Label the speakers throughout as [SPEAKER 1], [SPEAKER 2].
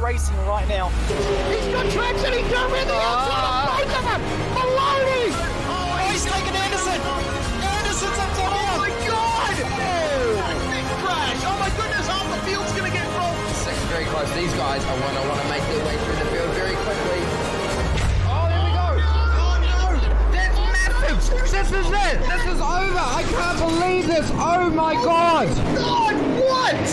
[SPEAKER 1] iRacing right now.
[SPEAKER 2] He's got traction, he's got rid of the outside of both of them! Maloney!
[SPEAKER 1] Oh, he's taken Anderson! Anderson's up top!
[SPEAKER 2] Oh my god! Oh! Big crash! Oh my goodness, half the field's gonna get rolled!
[SPEAKER 3] Second very close. These guys are want to make their way through the field very quickly. Oh, here we go! Oh no! That's massive! This is it! This is over! I can't believe this! Oh my god!
[SPEAKER 2] God, what?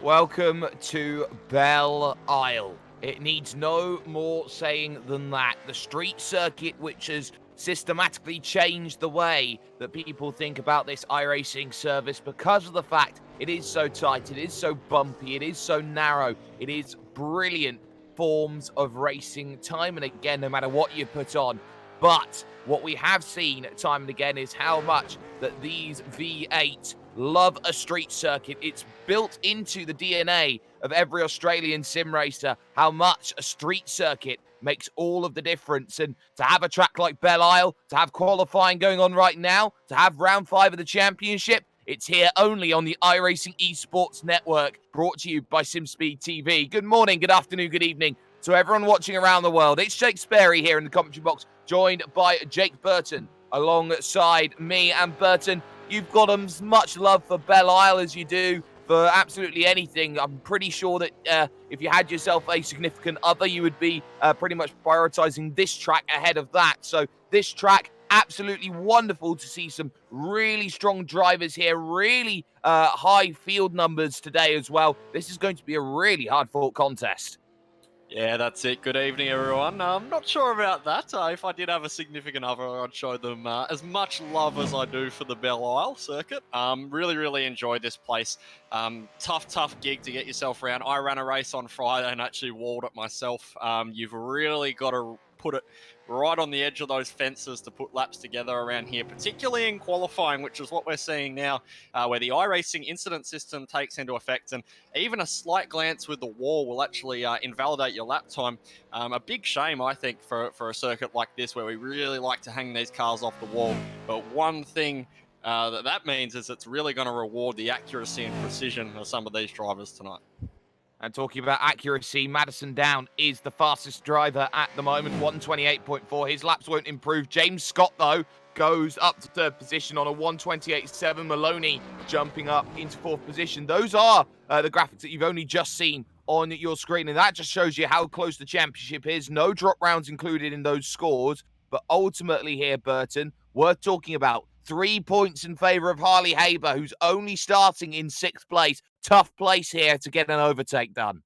[SPEAKER 4] Welcome to Belle Isle. It needs no more saying than that. The street circuit, which has systematically changed the way that people think about this iRacing service because of the fact it is so tight, it is so bumpy, it is so narrow, it is brilliant forms of racing time and again, no matter what you put on. But what we have seen time and again is how much that these V8 love a street circuit. It's built into the DNA of every Australian sim racer, how much a street circuit makes all of the difference. And to have a track like Belle Isle, to have qualifying going on right now, to have round 5 of the championship, it's here only on the iRacing Esports Network, brought to you by SimSpeed TV. Good morning, good afternoon, good evening to everyone watching around the world. It's Jake Sperry here in the commentary box, joined by Jake Burton alongside me. And Burton, you've got as much love for Belle Isle as you do for absolutely anything. I'm pretty sure that if you had yourself a significant other, you would be pretty much prioritizing this track ahead of that. So this track, absolutely wonderful to see some really strong drivers here, really high field numbers today as well. This is going to be a really hard-fought contest.
[SPEAKER 5] Yeah, that's it. Good evening, everyone. I'm not sure about that. If I did have a significant other, I'd show them as much love as I do for the Belle Isle circuit. Really enjoyed this place. Tough gig to get yourself around. I ran a race on Friday and actually walled it myself. You've really got to put it right on the edge of those fences to put laps together around here, particularly in qualifying, which is what we're seeing now, where the iRacing incident system takes into effect, and even a slight glance with the wall will actually invalidate your lap time. A big shame, I think, for a circuit like this, where we really like to hang these cars off the wall. But one thing that means is it's really going to reward the accuracy and precision of some of these drivers tonight.
[SPEAKER 4] And talking about accuracy, Madison Down is the fastest driver at the moment, 128.4. His laps won't improve. James Scott, though, goes up to third position on a 128.7. Maloney jumping up into fourth position. Those are the graphics that you've only just seen on your screen, and that just shows you how close the championship is. No drop rounds included in those scores, but ultimately here, Burton, worth talking about. 3 points in favour of Harley Haber, who's only starting in 6th place. Tough place here to get an overtake done.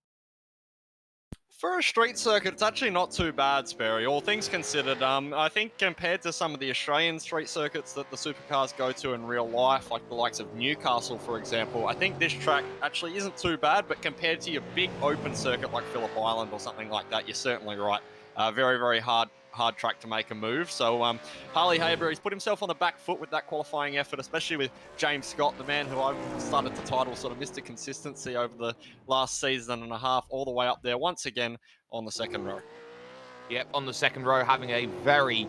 [SPEAKER 5] For a street circuit, it's actually not too bad, Sperry, all things considered. I think compared to some of the Australian street circuits that the supercars go to in real life, like the likes of Newcastle, for example, I think this track actually isn't too bad, but compared to your big open circuit like Phillip Island or something like that, you're certainly right. Very hard track to make a move. So Harley Haber, he's put himself on the back foot with that qualifying effort, especially with James Scott, the man who I've started to title sort of Mr. Consistency over the last season and a half, all the way up there once again on the second row.
[SPEAKER 4] Yep, on the second row, having a very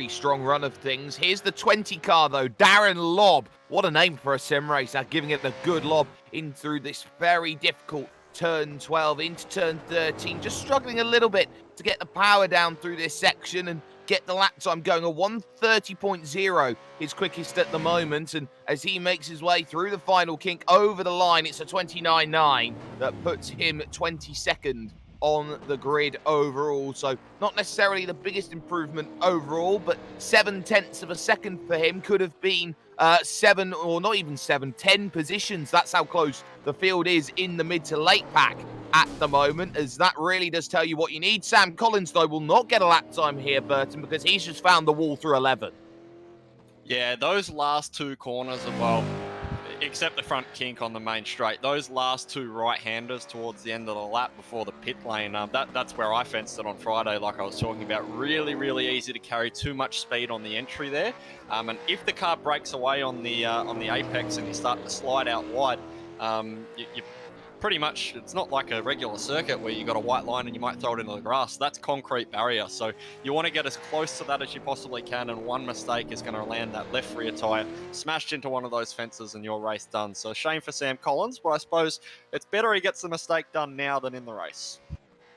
[SPEAKER 4] strong run of things. Here's the 20 car, though. Darren Lobb. What a name for a sim racer, giving it the good lob in through this very difficult turn 12 into turn 13, just struggling a little bit to get the power down through this section and get the lap time going. A 1:30.0, his quickest at the moment, and as he makes his way through the final kink over the line, it's a 29.9 that puts him 22nd on the grid overall. So not necessarily the biggest improvement overall, but 0.7 of a second for him could have been 7 or not even 7, 10 positions. That's how close the field is in the mid to late pack at the moment, as that really does tell you what you need. Sam Collins, though, will not get a lap time here, Burton, because he's just found the wall through 11.
[SPEAKER 5] Yeah, those last two corners as well, except the front kink on the main straight, those last two right-handers towards the end of the lap before the pit lane, that's where I fenced it on Friday, like I was talking about. Really easy to carry, too much speed on the entry there. And if the car breaks away on the apex and you start to slide out wide, pretty much, it's not like a regular circuit where you got a white line and you might throw it into the grass. That's concrete barrier. So you want to get as close to that as you possibly can, and one mistake is going to land that left rear tyre smashed into one of those fences and your race done. So shame for Sam Collins, but I suppose it's better he gets the mistake done now than in the race.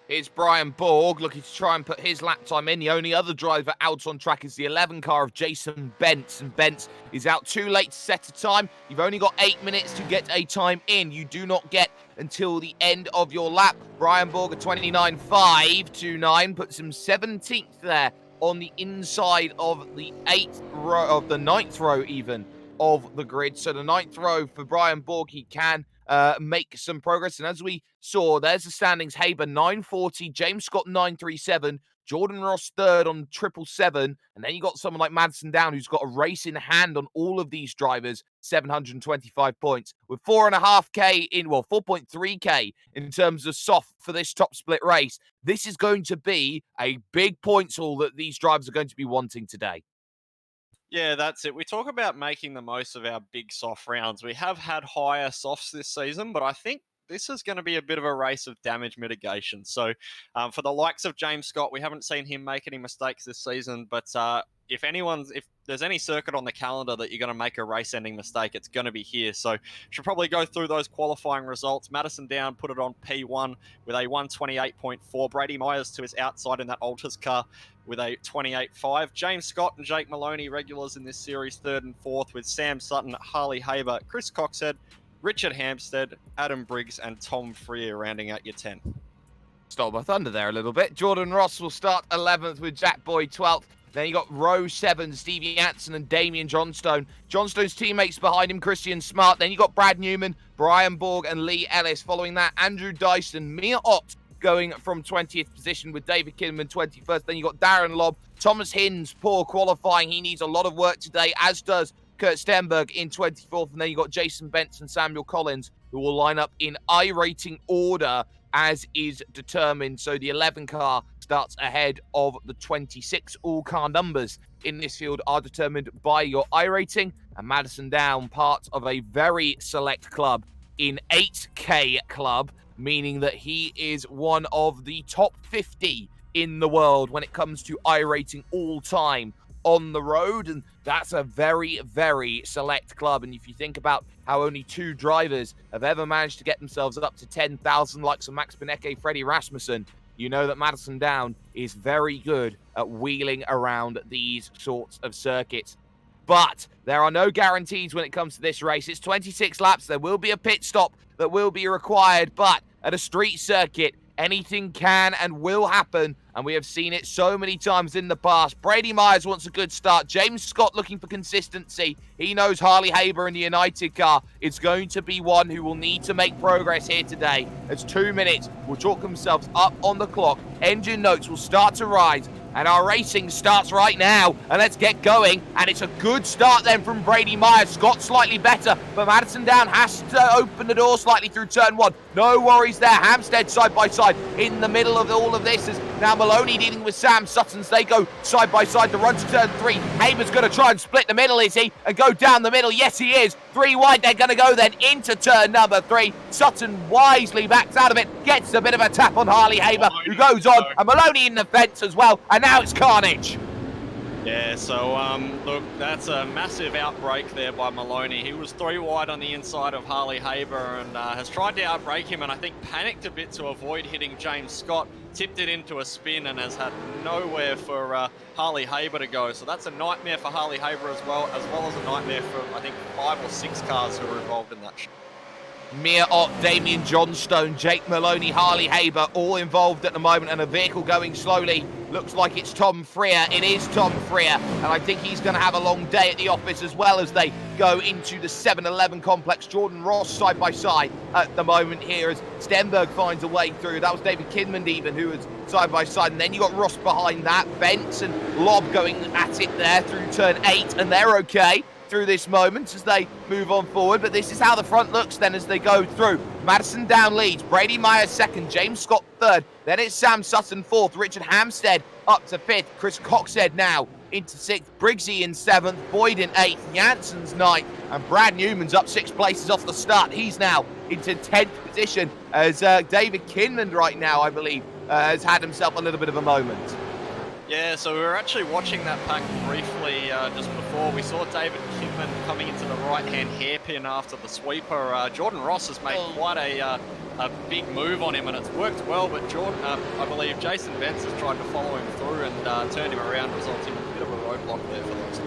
[SPEAKER 4] Here's Brian Borg looking to try and put his lap time in. The only other driver out on track is the 11 car of Jason Bentz. And Bentz is out too late to set a time. You've only got 8 minutes to get a time in. You do not get until the end of your lap. Brian Borg at 29.529 puts him 17th there on the inside of the 8th row, of the 9th row even, of the grid. So the 9th row for Brian Borg, he can make some progress. And as we saw, there's the standings. Haber 940, James Scott 937, Jordan Ross third on 777, and then you got someone like Madison Down who's got a race in hand on all of these drivers, 725 points, with 4.5k in, well, 4.3k in terms of soft for this top split race. This is going to be a big points haul that these drivers are going to be wanting today.
[SPEAKER 5] Yeah, that's it. We talk about making the most of our big soft rounds. We have had higher softs this season, but I think this is going to be a bit of a race of damage mitigation. So for the likes of James Scott, we haven't seen him make any mistakes this season, but if there's any circuit on the calendar that you're going to make a race-ending mistake, it's going to be here. So should probably go through those qualifying results. Madison Down put it on P1 with a 128.4. Brady Myers to his outside in that Altus car with a 28.5. James Scott and Jake Maloney, regulars in this series, 3rd and 4th, with Sam Sutton, Harley Haber, Chris Coxhead, Richard Hampstead, Adam Briggs, and Tom Freer rounding out your 10.
[SPEAKER 4] Stole my thunder there a little bit. Jordan Ross will start 11th with Jack Boyd 12th. Then you got row 7, Stevie Anson and Damian Johnstone. Johnstone's teammates behind him, Christian Smart. Then you got Brad Newman, Brian Borg, and Lee Ellis. Following that, Andrew Dyson, Mia Ott going from 20th position with David Kinman 21st. Then you got Darren Lobb, Thomas Hinds, poor qualifying. He needs a lot of work today, as does Kurt Stenberg in 24th. And then you got Jason Bentz and Samuel Collins, who will line up in iRacing order as is determined. So the 11 car starts ahead of the 26. All car numbers in this field are determined by your iRating, and Madison Down, part of a very select club in 8K club, meaning that he is one of the top 50 in the world when it comes to iRating all time on the road, and that's a very, very select club. And if you think about how only 2 drivers have ever managed to get themselves up to 10,000, like some Max Benecke, Freddie Rasmussen, you know that Madison Down is very good at wheeling around these sorts of circuits. But there are no guarantees when it comes to this race. It's 26 laps. There will be a pit stop that will be required, but at a street circuit, anything can and will happen, and we have seen it so many times in the past. Brady Myers wants a good start. James Scott looking for consistency. He knows Harley Haber in the United car is going to be one who will need to make progress here today. As 2 minutes will chalk themselves up on the clock. Engine notes will start to rise, and our racing starts right now. And let's get going. And it's a good start then from Brady Myers. Scott slightly better, but Madison Down has to open the door slightly through turn 1. No worries there. Hampstead side by side in the middle of all of this. Is now Maloney dealing with Sam Sutton's. They go side by side. The run to turn 3. Haber's going to try and split the middle, is he? And go down the middle. Yes, he is. 3 wide. They're going to go then into turn number 3. Sutton wisely backs out of it. Gets a bit of a tap on Harley Haber, who goes on. And Maloney in the fence as well. And now it's carnage.
[SPEAKER 5] Yeah, so look, that's a massive outbreak there by Maloney. He was 3 wide on the inside of Harley Haber and has tried to outbrake him, and I think panicked a bit to avoid hitting James Scott. Tipped it into a spin and has had nowhere for Harley Haber to go. So that's a nightmare for Harley Haber as well as a nightmare for, I think, 5 or 6 cars who were involved in that.
[SPEAKER 4] Mia Ott, Damian Johnstone, Jake Maloney, Harley Haber, all involved at the moment, and a vehicle going slowly. Looks like it's Tom Freer. It is Tom Freer, and I think he's going to have a long day at the office as well as they go into the 7-Eleven complex. Jordan Ross side by side at the moment here as Stenberg finds a way through. That was David Kinman even, who was side by side, and then you got Ross behind that. Bentz and Lobb going at it there through turn 8, and they're okay through this moment as they move on forward. But this is how the front looks then as they go through. Madison Down leads, Brady Myers 2nd, James Scott 3rd, then it's Sam Sutton 4th, Richard Hampstead up to 5th, Chris Coxhead now into 6th, Briggsy in 7th, Boyd in 8th, Jansen's 9th, and Brad Newman's up 6 places off the start. He's now into 10th position as David Kinman right now, I believe, has had himself a little bit of a moment.
[SPEAKER 5] Yeah, so we were actually watching that pack briefly just before. We saw David Kinman coming into the right-hand hairpin after the sweeper. Jordan Ross has made quite a big move on him, and it's worked well, but Jordan, I believe Jason Vance has tried to follow him through and turn him around, resulting in a bit of a roadblock there for those.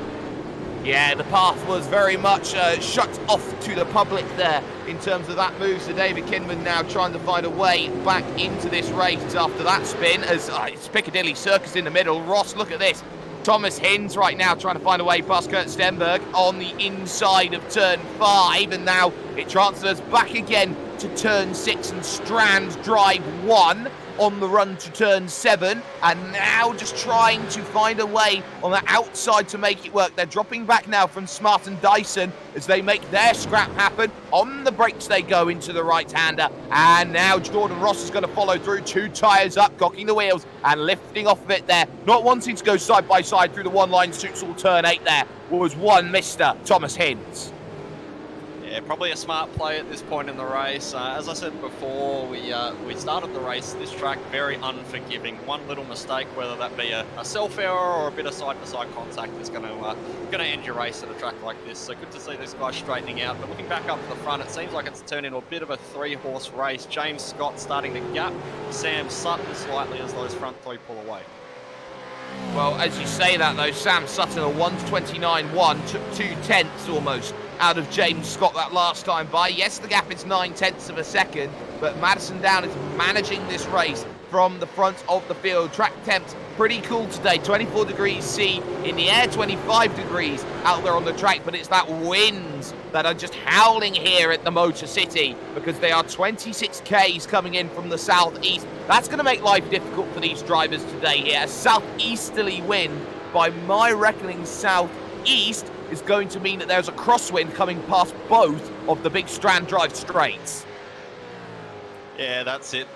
[SPEAKER 4] Yeah, the path was very much shut off to the public there in terms of that move. So David Kinman now trying to find a way back into this race after that spin as it's Piccadilly Circus in the middle. Ross, look at this. Thomas Hinds right now trying to find a way past Kurt Stenberg on the inside of turn 5. And now it transfers back again to turn 6 and Strand Drive 1 on the run to turn 7, and now just trying to find a way on the outside to make it work. They're dropping back now from Smart and Dyson as they make their scrap happen. On the brakes they go into the right-hander, and now Jordan Ross is going to follow through, 2 tyres up, cocking the wheels and lifting off of it there. Not wanting to go side by side through the one-line suits all turn 8 there was one Mr. Thomas Hinds.
[SPEAKER 5] Yeah, probably a smart play at this point in the race. As I said before, we started the race, this track very unforgiving. One little mistake, whether that be a self-error or a bit of side-to-side contact, is going to end your race at a track like this. So good to see this guy straightening out. But looking back up to the front, it seems like it's turned into a bit of a 3-horse race. James Scott starting to gap Sam Sutton slightly as those front 3 pull away.
[SPEAKER 4] Well, as you say that though, Sam Sutton, a 1:29.1, took 2/10 almost out of James Scott that last time by. Yes, the gap is 9/10 of a second, but Madison Down is managing this race from the front of the field. Track temps pretty cool today, 24 degrees C in the air, 25 degrees out there on the track, but it's that winds that are just howling here at the Motor City because they are 26 Ks coming in from the southeast. That's going to make life difficult for these drivers today here. A southeasterly wind, by my reckoning southeast, is going to mean that there's a crosswind coming past both of the big Strand Drive straights.
[SPEAKER 5] Yeah, that's it.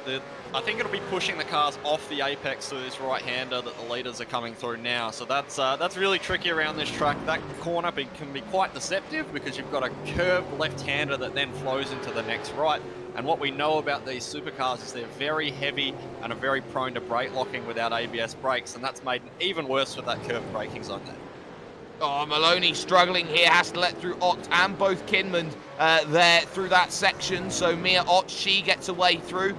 [SPEAKER 5] I think it'll be pushing the cars off the apex to this right-hander that the leaders are coming through now. So that's really tricky around this track. That corner can be quite deceptive because you've got a curved left-hander that then flows into the next right. And what we know about these supercars is they're very heavy and are very prone to brake locking without ABS brakes, and that's made it even worse with that curved braking zone there.
[SPEAKER 4] Oh, Maloney struggling here, has to let through Ott and both Kinman there through that section. So Mia Ott, she gets away through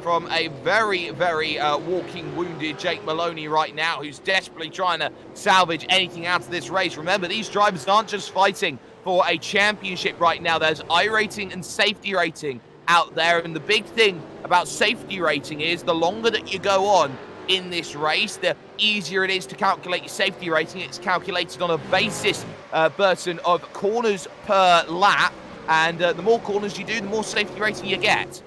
[SPEAKER 4] from a very, very walking wounded Jake Maloney right now, who's desperately trying to salvage anything out of this race. Remember, these drivers aren't just fighting for a championship right now. There's iRating and safety rating out there. And the big thing about safety rating is the longer that you go on in this race, the easier it is to calculate your safety rating. It's calculated on a basis, Burton, of corners per lap, and the more corners you do, the more safety rating you get.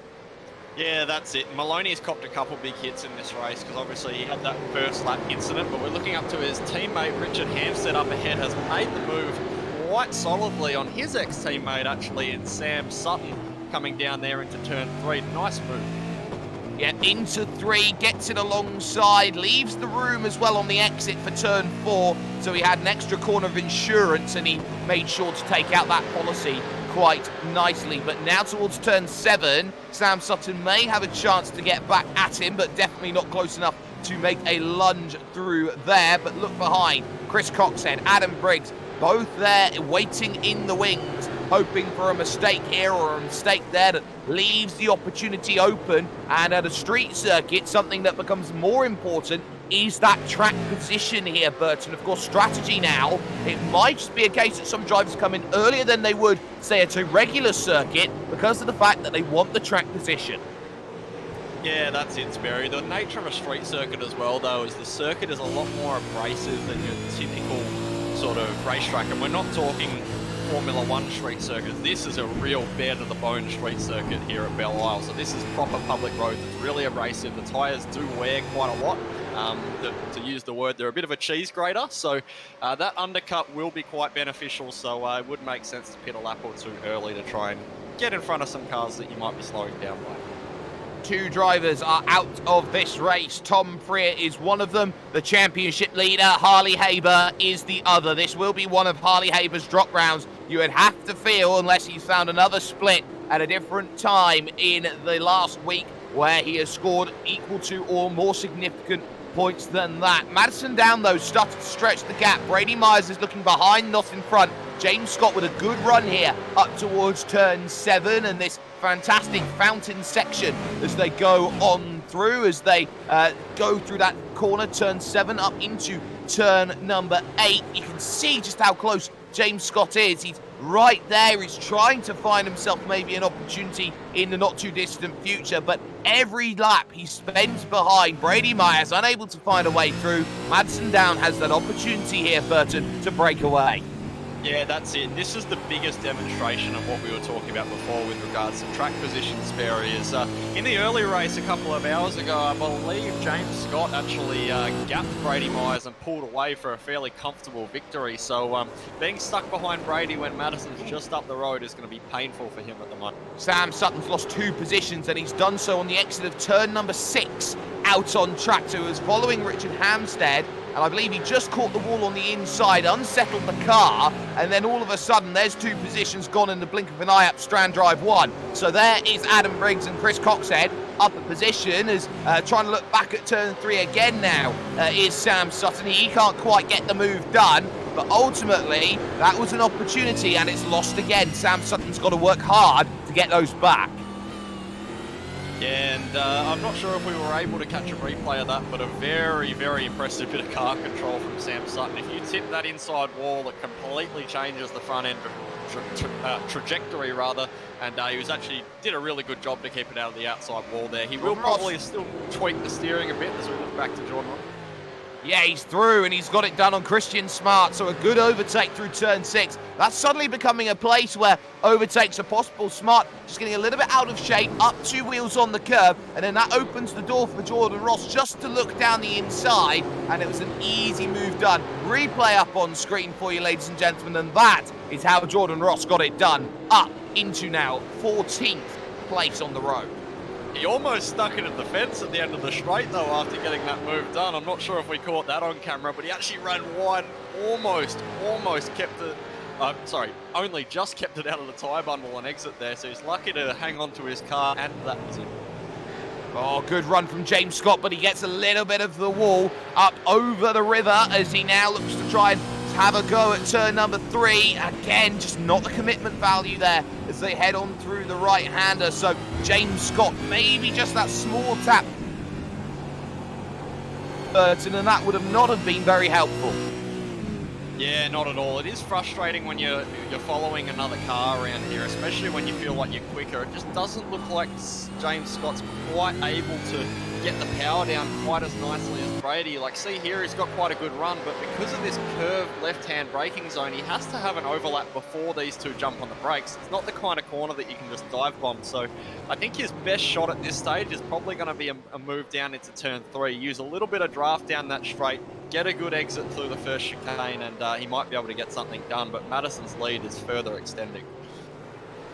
[SPEAKER 5] Yeah, that's it. Maloney's copped a couple big hits in this race because obviously he had that first lap incident, but we're looking up to his teammate Richard Hampstead up ahead, has made the move quite solidly on his ex-teammate actually in Sam Sutton coming down there into turn 3. Nice move.
[SPEAKER 4] Yeah, into 3, gets it alongside, leaves the room as well on the exit for turn 4. So he had an extra corner of insurance and he made sure to take out that policy quite nicely. But now towards turn 7, Sam Sutton may have a chance to get back at him, but definitely not close enough to make a lunge through there. But look behind, Chris Coxhead, Adam Briggs, both there waiting in the wings, hoping for a mistake here or a mistake there that leaves the opportunity open. And at a street circuit, something that becomes more important is that track position here, Burton. Of course, strategy now, it might just be a case that some drivers come in earlier than they would, say, at a regular circuit because of the fact that they want the track position.
[SPEAKER 5] Yeah, that's it, Sperry. The nature of a street circuit as well, though, is the circuit is a lot more abrasive than your typical sort of racetrack. And we're not talking Formula 1 street circuit. This is a real bare-to-the-bone street circuit here at Belle Isle. So this is proper public roads. It's really abrasive. The tyres do wear quite a lot. To use the word, they're a bit of a cheese grater. So that undercut will be quite beneficial. So it would make sense to pit a lap or two early to try and get in front of some cars that you might be slowing down by.
[SPEAKER 4] 2 drivers are out of this race. Tom Freer is one of them. The championship leader, Harley Haber, is the other. This will be one of Harley Haber's drop rounds. You would have to feel, unless he's found another split at a different time in the last week, where he has scored equal to or more significant points than that. Madison Down, though, started to stretch the gap. Brady Myers is looking behind, not in front. James Scott with a good run here up towards turn 7, and this fantastic fountain section as they go on through, as they go through that corner, turn 7, up into turn number 8. You can see just how close James Scott is. He's right there. He's trying to find himself maybe an opportunity in the not too distant future, but every lap he spends behind Brady Myers, unable to find a way through. Madison Down has that opportunity here, Burton, to break away.
[SPEAKER 5] Yeah, that's it. This is the biggest demonstration of what we were talking about before with regards to track position barriers. In the early race a couple of hours ago, I believe James Scott actually gapped Brady Myers and pulled away for a fairly comfortable victory. So being stuck behind Brady when Madison's just up the road is going to be painful for him at the moment.
[SPEAKER 4] Sam Sutton's lost 2 positions, and he's done so on the exit of turn number 6 out on track. So he was following Richard Hampstead, and I believe he just caught the wall on the inside, unsettled the car, and then all of a sudden there's 2 positions gone in the blink of an eye up Strand Drive 1. So there is Adam Briggs and Chris Coxhead up a position, as trying to look back at turn 3 again now is Sam Sutton. He can't quite get the move done, but ultimately that was an opportunity and it's lost again. Sam Sutton's got to work hard to get those back.
[SPEAKER 5] Yeah, and I'm not sure if we were able to catch a replay of that, but a very, very impressive bit of car control from Sam Sutton. If you tip that inside wall, it completely changes the front end trajectory, rather, and he was actually did a really good job to keep it out of the outside wall there. He will probably still tweak the steering a bit as we look back to Jordan.
[SPEAKER 4] Yeah, he's through, and he's got it done on Christian Smart, so a good overtake through turn 6. That's suddenly becoming a place where overtakes are possible. Smart just getting a little bit out of shape, up 2 wheels on the curb, and then that opens the door for Jordan Ross just to look down the inside, and it was an easy move done. Replay up on screen for you, ladies and gentlemen, and that is how Jordan Ross got it done, up into now 14th place on the road.
[SPEAKER 5] He almost stuck it at the fence at the end of the straight, though, after getting that move done. I'm not sure if we caught that on camera, but he actually ran wide, almost kept it, only just kept it out of the tyre bundle and exit there, so he's lucky to hang on to his car, and that was it.
[SPEAKER 4] Oh, good run from James Scott, but he gets a little bit of the wall up over the river as he now looks to try and have a go at turn number 3. Again, just not the commitment value there as they head on through the right-hander. So James Scott, maybe just that small tap, Burton, and that would have not have been very helpful.
[SPEAKER 5] Yeah, not at all. It is frustrating when you're following another car around here, especially when you feel like you're quicker. It just doesn't look like James Scott's quite able to get the power down quite as nicely as Brady. Like, see here, he's got quite a good run, but because of this curved left-hand braking zone, he has to have an overlap before these 2 jump on the brakes. It's not the kind of corner that you can just dive bomb. So I think his best shot at this stage is probably going to be a move down into turn 3. Use a little bit of draft down that straight, get a good exit through the first chicane, and he might be able to get something done, but Madison's lead is further extending.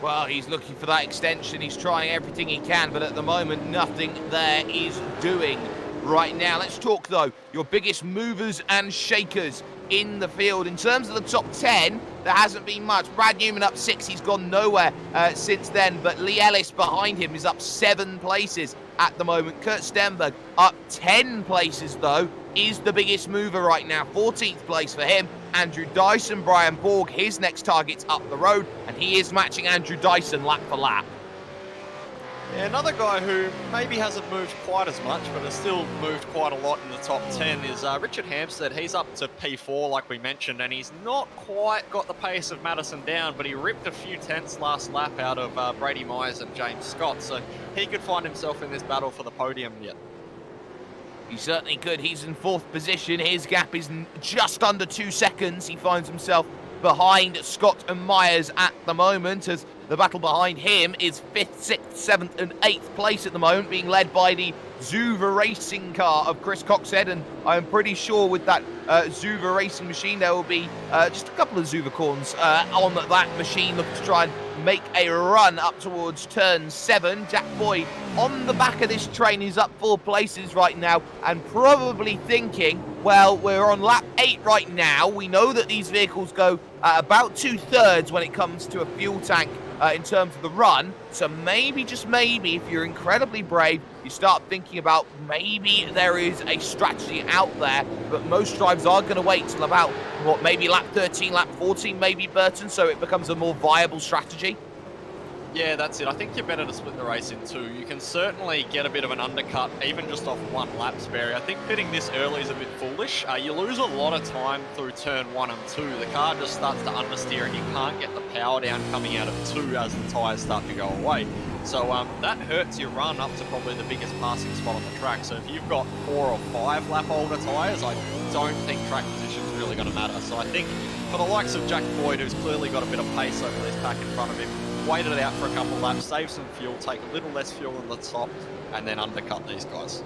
[SPEAKER 4] Well, he's looking for that extension. He's trying everything he can, but at the moment, nothing there is doing right now. Let's talk, though, your biggest movers and shakers in the field. In terms of the top 10, there hasn't been much. Brad Newman up 6. He's gone nowhere since then, but Lee Ellis behind him is up 7 places at the moment. Kurt Stenberg up 10 places, though, is the biggest mover right now. 14th place for him. Andrew Dyson, Brian Borg, his next target's up the road, and he is matching Andrew Dyson lap for lap.
[SPEAKER 5] Yeah, another guy who maybe hasn't moved quite as much, but has still moved quite a lot in the top 10 is Richard Hampstead. He's up to P4, like we mentioned, and he's not quite got the pace of Madison Down, but he ripped a few tenths last lap out of Brady Myers and James Scott, so he could find himself in this battle for the podium yet.
[SPEAKER 4] He certainly could. He's in 4th position. His gap is just under 2 seconds. He finds himself behind Scott and Myers at the moment, as the battle behind him is 5th, 6th, 7th and 8th place at the moment, being led by the Zuva racing car of Chris Coxhead, and I'm pretty sure with that Zuva racing machine, there will be just a couple of Zuva corns on that machine looking to try and make a run up towards turn 7. Jack Boyd on the back of this train is up 4 places right now and probably thinking, well, we're on lap 8 right now. We know that these vehicles go about 2/3 when it comes to a fuel tank in terms of the run. So maybe, just maybe, if you're incredibly brave, you start thinking about maybe there is a strategy out there, but most drivers are going to wait till about, what, maybe lap 13, lap 14, maybe, Burton, so it becomes a more viable strategy.
[SPEAKER 5] Yeah, that's it. I think you're better to split the race in 2. You can certainly get a bit of an undercut, even just off 1 lap, Sperry. I think pitting this early is a bit foolish. You lose a lot of time through turn 1 and 2. The car just starts to understeer and you can't get the power down coming out of 2 as the tyres start to go away. So that hurts your run up to probably the biggest passing spot on the track. So if you've got 4 or 5 lap older tyres, I don't think track position is really going to matter. So I think for the likes of Jack Boyd, who's clearly got a bit of pace over this pack in front of him, wait it out for a couple of laps, save some fuel, take a little less fuel than the top, and then undercut these guys.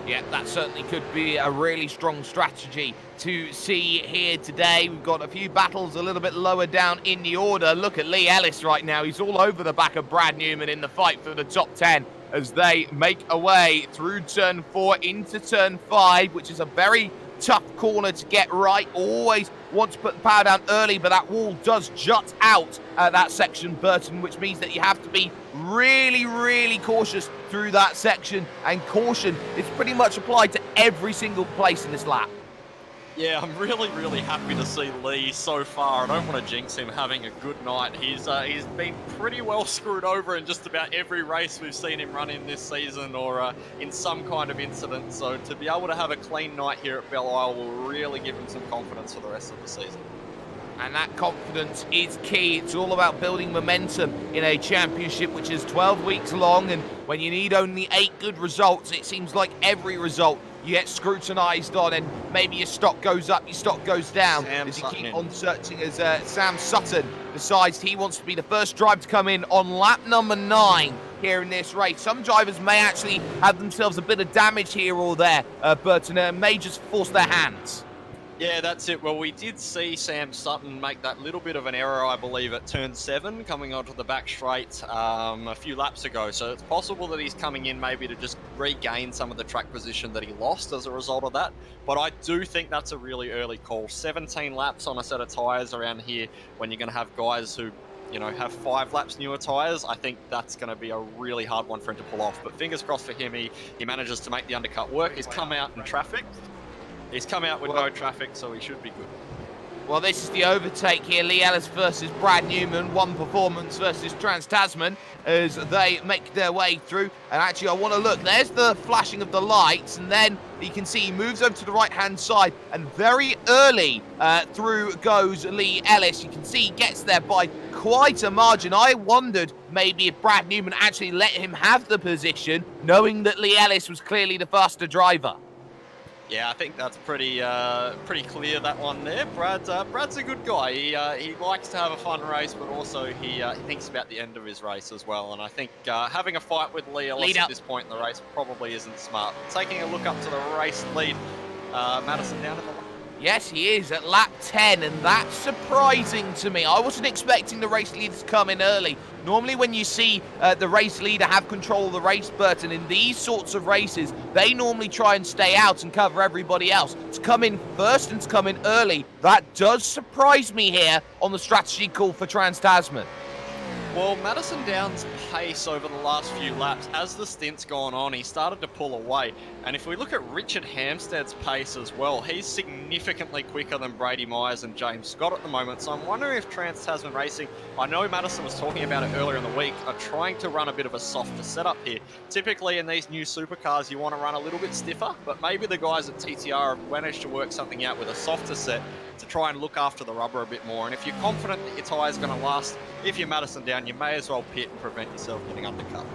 [SPEAKER 4] Yeah, that certainly could be a really strong strategy to see here today. We've got a few battles a little bit lower down in the order. Look at Lee Ellis right now. He's all over the back of Brad Newman in the fight for the top 10 as they make a way through turn 4 into turn 5, which is a very tough corner to get right. Always want to put the power down early, but that wall does jut out that section, Burton, which means that you have to be really, really cautious through that section, and caution is pretty much applied to every single place in this lap.
[SPEAKER 5] Yeah, I'm really, really happy to see Lee so far. I don't want to jinx him having a good night. He's been pretty well screwed over in just about every race we've seen him run in this season, or in some kind of incident. So to be able to have a clean night here at Belle Isle will really give him some confidence for the rest of the season.
[SPEAKER 4] And that confidence is key. It's all about building momentum in a championship which is 12 weeks long, and when you need only 8 good results, it seems like every result you get scrutinised on, and maybe your stock goes up, your stock goes down as you keep on searching, as Sam Sutton decides he wants to be the first driver to come in on lap number 9 here in this race. Some drivers may actually have themselves a bit of damage here or there, Burton, may just force their hands.
[SPEAKER 5] Yeah, that's it. Well, we did see Sam Sutton make that little bit of an error, I believe, at turn 7, coming onto the back straight a few laps ago. So it's possible that he's coming in maybe to just regain some of the track position that he lost as a result of that. But I do think that's a really early call. 17 laps on a set of tyres around here when you're going to have guys who, you know, have 5 laps newer tyres. I think that's going to be a really hard one for him to pull off. But fingers crossed for him, he manages to make the undercut work. He's come out in traffic. He's come out with no traffic, so he should be good.
[SPEAKER 4] Well, this is the overtake here. Lee Ellis versus Brad Newman. One Performance versus Trans-Tasman as they make their way through. And actually, I want to look. There's the flashing of the lights. And then you can see he moves over to the right-hand side. And very early through goes Lee Ellis. You can see he gets there by quite a margin. I wondered maybe if Brad Newman actually let him have the position, knowing that Lee Ellis was clearly the faster driver.
[SPEAKER 5] Yeah, I think that's pretty clear, that one there. Brad's a good guy. He likes to have a fun race, but also he thinks about the end of his race as well. And I think having a fight with Lee Ellis at this point in the race probably isn't smart. Taking a look up to the race lead, Madison down in the...
[SPEAKER 4] Yes, he is at lap 10, and that's surprising to me. I wasn't expecting the race leader to come in early. Normally when you see the race leader have control of the race, Burton, in these sorts of races, they normally try and stay out and cover everybody else. To come in first and to come in early, that does surprise me here on the strategy call for Trans-Tasman.
[SPEAKER 5] Well, Madison Down's pace over the last few laps, as the stint's gone on, he started to pull away. And if we look at Richard Hampstead's pace as well, he's significantly quicker than Brady Myers and James Scott at the moment. So I'm wondering if Trans-Tasman Racing, I know Madison was talking about it earlier in the week, are trying to run a bit of a softer setup here. Typically in these new supercars, you want to run a little bit stiffer, but maybe the guys at TTR have managed to work something out with a softer set to try and look after the rubber a bit more. And if you're confident that your tyre's going to last, if you're Madison Down, you may as well pit and prevent yourself getting undercut.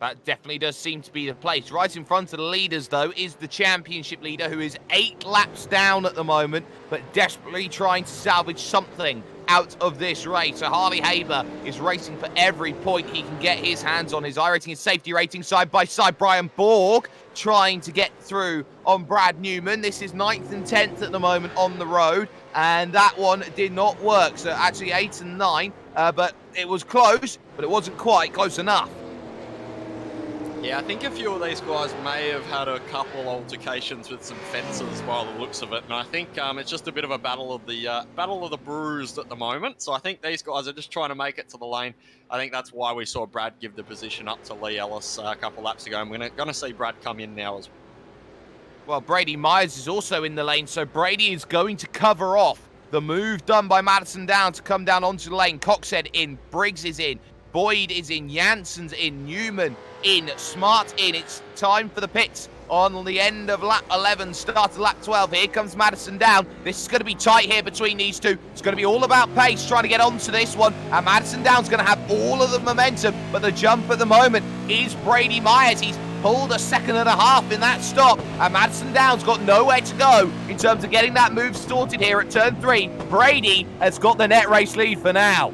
[SPEAKER 4] That definitely does seem to be the place. Right in front of the leaders, though, is the championship leader, who is 8 laps down at the moment, but desperately trying to salvage something out of this race. So Harley Haber is racing for every point he can get his hands on. His iRacing and safety rating side by side. Brian Borg trying to get through on Brad Newman. This is 9th and 10th at the moment on the road, and that one did not work. So actually 8 and 9, but it was close, but it wasn't quite close enough.
[SPEAKER 5] Yeah, I think a few of these guys may have had a couple altercations with some fences by the looks of it, and I think it's just a bit of a battle of the bruised at the moment. So I think these guys are just trying to make it to the lane. I think that's why we saw Brad give the position up to Lee Ellis a couple laps ago, and we're going to see Brad come in now as
[SPEAKER 4] well. Brady Myers is also in the lane, so Brady is going to cover off the move done by Madison Down to come down onto the lane. Coxhead in, Briggs is in, Boyd is in, Jansen's in, Newman in, Smart in. It's time for the pits on the end of lap 11, start of lap 12. Here comes Madison Down. This is going to be tight here between these two. It's going to be all about pace, trying to get onto this one. And Madison Down's going to have all of the momentum, but the jump at the moment is Brady Myers. He's pulled a second and a half in that stop, and Madison Down's got nowhere to go in terms of getting that move sorted here at turn 3. Brady has got the net race lead for now.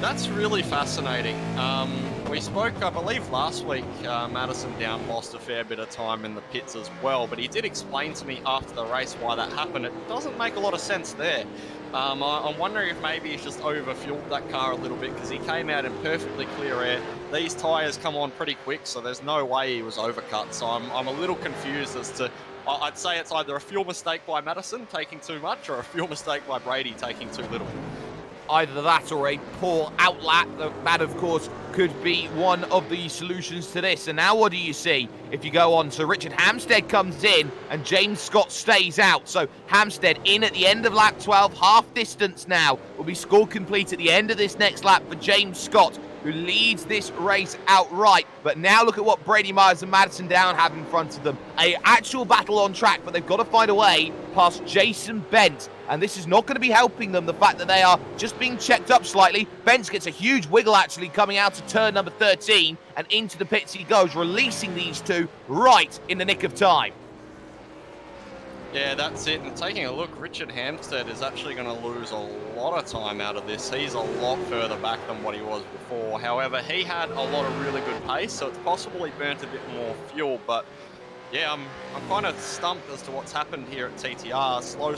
[SPEAKER 5] That's really fascinating. We spoke, I believe, last week. Madison Down lost a fair bit of time in the pits as well, but he did explain to me after the race why that happened. It doesn't make a lot of sense there. I'm wondering if maybe he's just over-fueled that car a little bit, because he came out in perfectly clear air. These tyres come on pretty quick, so there's no way he was overcut. So I'm a little confused as to... I'd say it's either a fuel mistake by Madison taking too much, or a fuel mistake by Brady taking too little.
[SPEAKER 4] Either that or a poor outlet. That, of course, could be one of the solutions to this. And now what do you see if you go on? So Richard Hampstead comes in and James Scott stays out. So Hampstead in at the end of lap 12, half distance now. Will be score complete at the end of this next lap for James Scott, who leads this race outright. But now look at what Brady Myers and Madison Down have in front of them. A actual battle on track, but they've got to find a way past Jason Bent. And this is not going to be helping them, the fact that they are just being checked up slightly. Bent gets a huge wiggle, actually, coming out of turn number 13, and into the pits he goes, releasing these two right in the nick of time.
[SPEAKER 5] Yeah, that's it. And taking a look, Richard Hampstead is actually going to lose a lot of time out of this. He's a lot further back than what he was before. However, he had a lot of really good pace, so it's possible he burnt a bit more fuel, but yeah, I'm kind of stumped as to what's happened here at TTR. Slow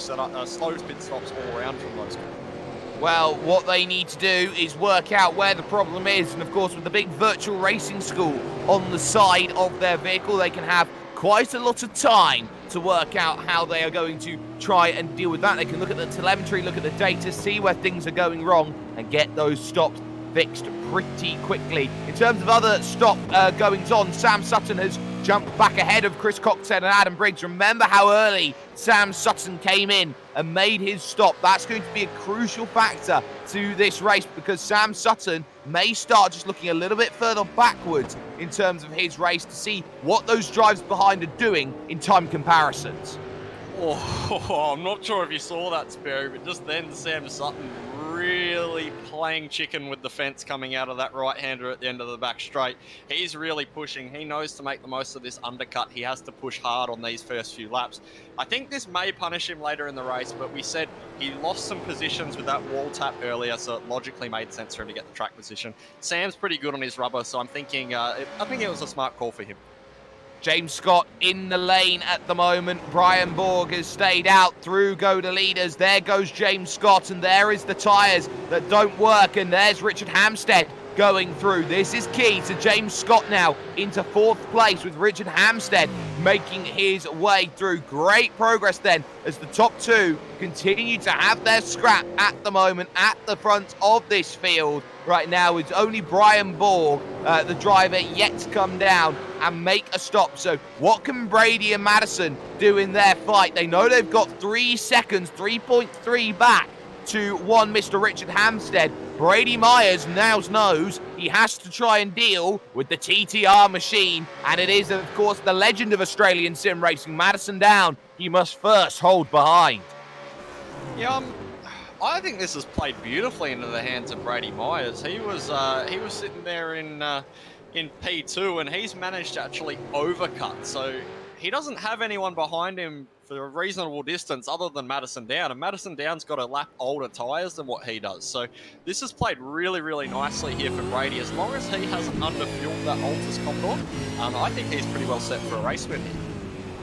[SPEAKER 5] pit stops all around from those guys.
[SPEAKER 4] Well, what they need to do is work out where the problem is. And of course, with the big virtual racing school on the side of their vehicle, they can have quite a lot of time to work out how they are going to try and deal with that. They can look at the telemetry, look at the data, see where things are going wrong, and get those stops fixed pretty quickly. In terms of other stop goings on, Sam Sutton has jumped back ahead of Chris Coxhead and Adam Briggs. Remember how early Sam Sutton came in and made his stop. That's going to be a crucial factor to this race, because Sam Sutton may start just looking a little bit further backwards in terms of his race to see what those drives behind are doing in time comparisons.
[SPEAKER 5] Oh, I'm not sure if you saw that, Sperry, but just then Sam Sutton really playing chicken with the fence coming out of that right-hander at the end of the back straight. He's really pushing. He knows to make the most of this undercut. He has to push hard on these first few laps. I think this may punish him later in the race, but we said he lost some positions with that wall tap earlier, so it logically made sense for him to get the track position. Sam's pretty good on his rubber, so I'm thinking, I think it was a smart call for him.
[SPEAKER 4] James Scott in the lane at the moment. Brian Borg has stayed out. Through go the leaders. There goes James Scott, and there is the tyres that don't work, and there's Richard Hampstead going through. This is key to James Scott now into 4th place, with Richard Hampstead making his way through. Great progress then as the top two continue to have their scrap at the moment at the front of this field. Right now it's only Brian Borg, the driver, yet to come down and make a stop. So what can Brady and Madison do in their fight? They know they've got 3 seconds, 3.3 back to one Mr. Richard Hampstead. Brady Myers now knows he has to try and deal with the TTR machine, and it is, of course, the legend of Australian sim racing, Madison Down. He must first hold behind.
[SPEAKER 5] Yeah, I think this has played beautifully into the hands of Brady Myers. He was sitting there in P2, and he's managed to actually overcut. So he doesn't have anyone behind him for a reasonable distance other than Madison Down, and Madison Down's got a lap older tyres than what he does. So this has played really, really nicely here for Brady. As long as he hasn't underfueled that Altus Commodore, I think he's pretty well set for a race win here.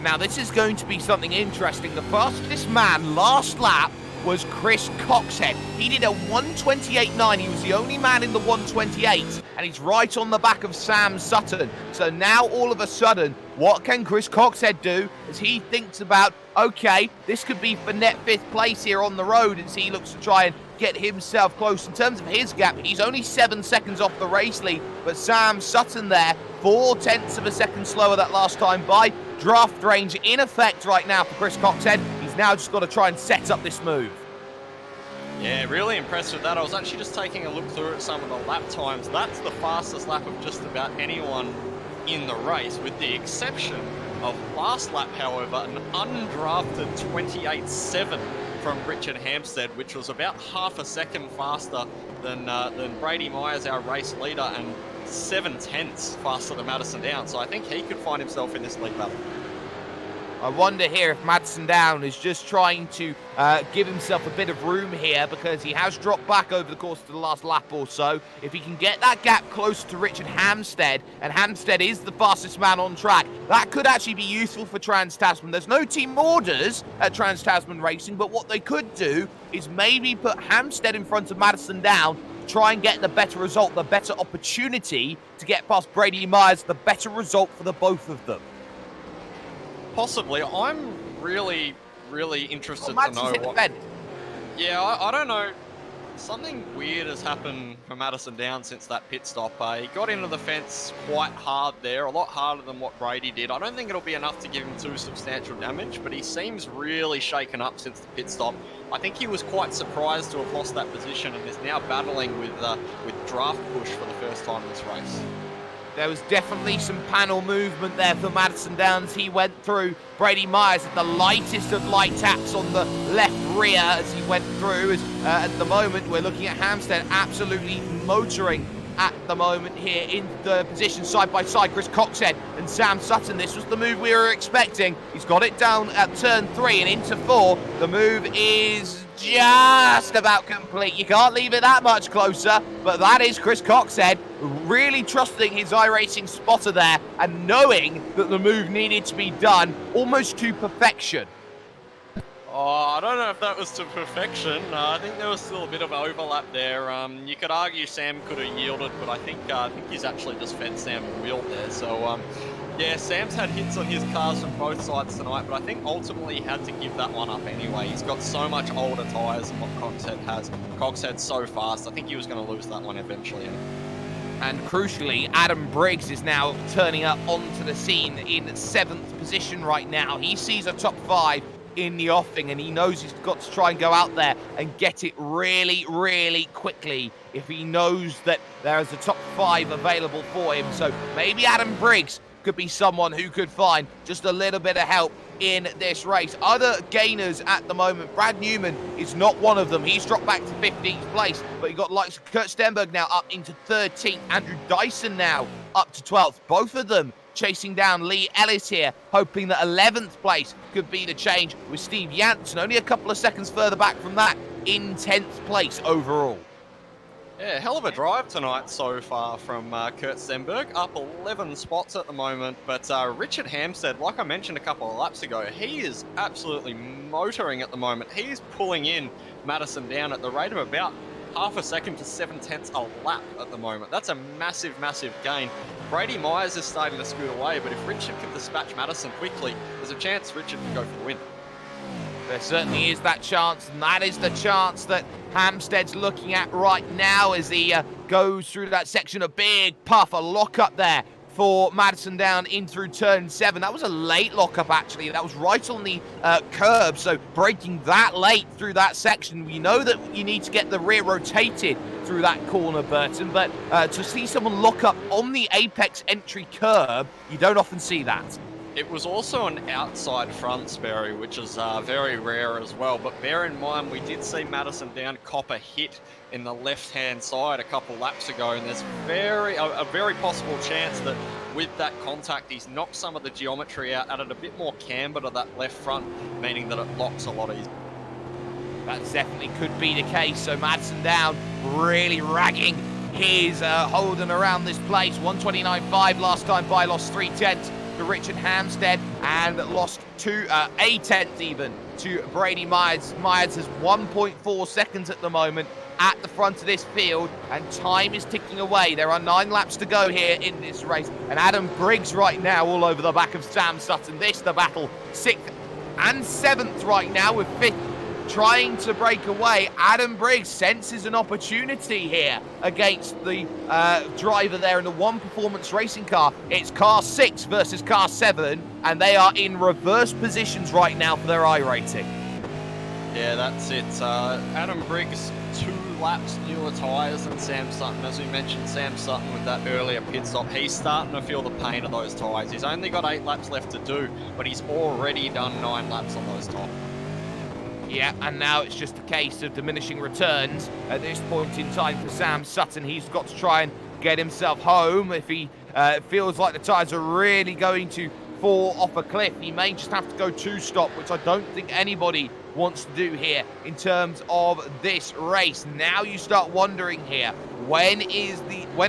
[SPEAKER 4] Now, this is going to be something interesting. The fastest man last lap was Chris Coxhead. He did a 1:28.9. He was the only man in the 1:28, and he's right on the back of Sam Sutton. So now, all of a sudden, what can Chris Coxhead do as he thinks about, okay, this could be for net 5th place here on the road, as he looks to try and get himself close. In terms of his gap, he's only 7 seconds off the race lead, but Sam Sutton there, 0.4 of a second slower that last time by. Draft range in effect right now for Chris Coxhead. He's now just got to try and set up this move.
[SPEAKER 5] Yeah, really impressed with that. I was actually just taking a look through at some of the lap times. That's the fastest lap of just about anyone in the race, with the exception of last lap, however, an undrafted 28.7 from Richard Hampstead, which was about half a second faster than Brady Myers, our race leader, and 0.7 faster than Madison Down. So I think he could find himself in this league battle.
[SPEAKER 4] I wonder here if Madison Down is just trying to give himself a bit of room here, because he has dropped back over the course of the last lap or so. If he can get that gap closer to Richard Hampstead, and Hampstead is the fastest man on track, that could actually be useful for Trans-Tasman. There's no team orders at Trans-Tasman Racing, but what they could do is maybe put Hampstead in front of Madison Down, try and get the better result, the better opportunity to get past Brady Myers, the better result for the both of them.
[SPEAKER 5] Possibly. I'm really, really interested
[SPEAKER 4] Well,
[SPEAKER 5] to know
[SPEAKER 4] hit the
[SPEAKER 5] what...
[SPEAKER 4] fence.
[SPEAKER 5] Yeah, I don't know. Something weird has happened for Madison Down since that pit stop. He got into the fence quite hard there, a lot harder than what Brady did. I don't think it'll be enough to give him too substantial damage, but he seems really shaken up since the pit stop. I think he was quite surprised to have lost that position and is now battling with draft push for the first time in this race.
[SPEAKER 4] There was definitely some panel movement there for Madison Downs. He went through Brady Myers at the lightest of light taps on the left rear as he went through. At the moment, we're looking at Hampstead absolutely motoring at the moment here in the position side by side. Chris Coxhead and Sam Sutton. This was the move we were expecting. He's got it down at turn 3 and into 4. The move is just about complete. You can't leave it that much closer, but that is Chris Coxhead really trusting his iRacing spotter there and knowing that the move needed to be done almost to perfection.
[SPEAKER 5] Oh, I don't know if that was to perfection. I think there was still a bit of overlap there. You could argue Sam could have yielded, but I think he's actually just fed Sam a wheel there. So, yeah, Sam's had hits on his cars from both sides tonight, but I think ultimately he had to give that one up anyway. He's got so much older tyres than what Coxhead has. Coxhead's so fast. I think he was going to lose that one eventually.
[SPEAKER 4] And crucially, Adam Briggs is now turning up onto the scene in 7th position right now. He sees a top 5 in the offing, and he knows he's got to try and go out there and get it really, really quickly if he knows that there is a top 5 available for him. So maybe Adam Briggs could be someone who could find just a little bit of help in this race. Other gainers at the moment, Brad Newman is not one of them. He's dropped back to 15th place, but you got likes of Kurt Stenberg now up into 13th. Andrew Dyson now up to 12th. Both of them chasing down Lee Ellis here, hoping that 11th place could be the change, with Steve Janssen only a couple of seconds further back from that in 10th place overall.
[SPEAKER 5] Yeah, hell of a drive tonight so far from Kurt Stenberg, up 11 spots at the moment, but Richard Hampstead, like I mentioned a couple of laps ago, he is absolutely motoring at the moment. He's pulling in Madison Down at the rate of about half a second to 0.7 a lap at the moment. That's a massive, massive gain. Brady Myers is starting to scoot away, but if Richard can dispatch Madison quickly, there's a chance Richard can go for the win.
[SPEAKER 4] There certainly is that chance, and that is the chance that Hampstead's looking at right now as he goes through that section. A big puff, a lock-up there for Madison Down in through turn 7. That was a late lock-up, actually. That was right on the curb, so breaking that late through that section. We know that you need to get the rear rotated through that corner, Burton, but to see someone lock up on the apex entry curb, you don't often see that.
[SPEAKER 5] It was also an outside front, Sperry, which is very rare as well. But bear in mind, we did see Madison Down cop a hit in the left-hand side a couple laps ago, and there's a very possible chance that with that contact, he's knocked some of the geometry out, added a bit more camber to that left front, meaning that it locks a lot easier.
[SPEAKER 4] That definitely could be the case. So Madison Down really ragging his Holden around this place. 129.5 last time by, lost 3/10 to Richard Hampstead and lost a tenth even to Brady Myers. Myers has 1.4 seconds at the moment at the front of this field, and time is ticking away. There are 9 laps to go here in this race, and Adam Briggs right now all over the back of Sam Sutton. This the battle, 6th and 7th right now, with 5th trying to break away. Adam Briggs senses an opportunity here against the driver there in the One Performance racing car. It's car 6 versus car 7, and they are in reverse positions right now for their iRacing.
[SPEAKER 5] Yeah, that's it. Adam Briggs, 2 laps newer tyres than Sam Sutton. As we mentioned, Sam Sutton with that earlier pit stop, he's starting to feel the pain of those tyres. He's only got 8 laps left to do, but he's already done 9 laps on those tyres.
[SPEAKER 4] Yeah, and now it's just a case of diminishing returns at this point in time for Sam Sutton. He's got to try and get himself home. If he feels like the tyres are really going to fall off a cliff, he may just have to go 2-stop, which I don't think anybody wants to do here in terms of this race. Now you start wondering here, when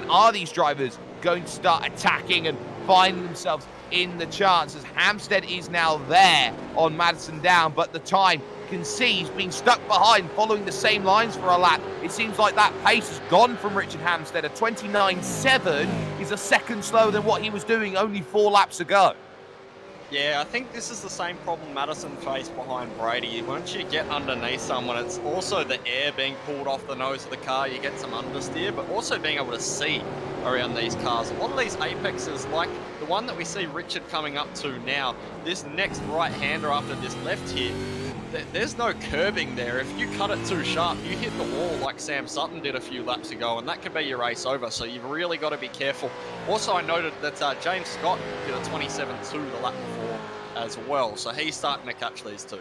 [SPEAKER 4] are these drivers going to start attacking and find themselves in the chances? Hampstead is now there on Madison Down, but the time can see he's been stuck behind following the same lines for a lap. It seems like that pace has gone from Richard Hampstead. A 29.7 is a second slower than what he was doing only 4 laps ago.
[SPEAKER 5] Yeah, I think this is the same problem Madison faced behind Brady. Once you get underneath someone, it's also the air being pulled off the nose of the car. You get some understeer, but also being able to see around these cars. A lot of these apexes, like the one that we see Richard coming up to now, this next right-hander after this left here, there's no curbing there. If you cut it too sharp, you hit the wall like Sam Sutton did a few laps ago, and that could be your race over, so you've really got to be careful. Also, I noted that James Scott did a 27.2 the lap before as well, so he's starting to catch these two.